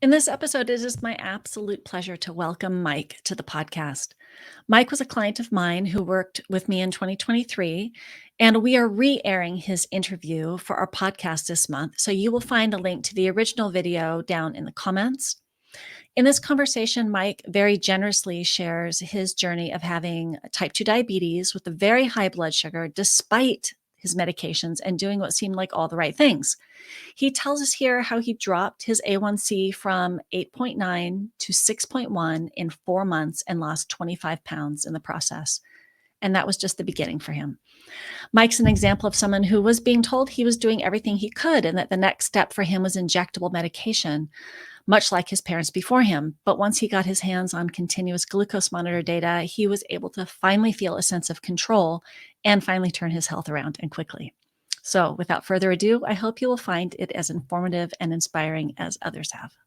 In this episode, it is my absolute pleasure to welcome Mike to the podcast. Mike was a client of mine who worked with me in 2023, and we are re airing his interview for our podcast this month. So you will find a link to the original video down in the comments. In this conversation, Mike very generously shares his journey of having type 2 diabetes with a very high blood sugar, despite his medications and doing what seemed like all the right things. He tells us here how he dropped his A1C from 8.9 to 6.1 in 4 months and lost 25 pounds in the process. And that was just the beginning for him. Mike's an example of someone who was being told he was doing everything he could and that the next step for him was injectable medication, much like his parents before him. But once he got his hands on continuous glucose monitor data, he was able to finally feel a sense of control and finally turn his health around, and quickly. So without further ado, I hope you will find it as informative and inspiring as others have.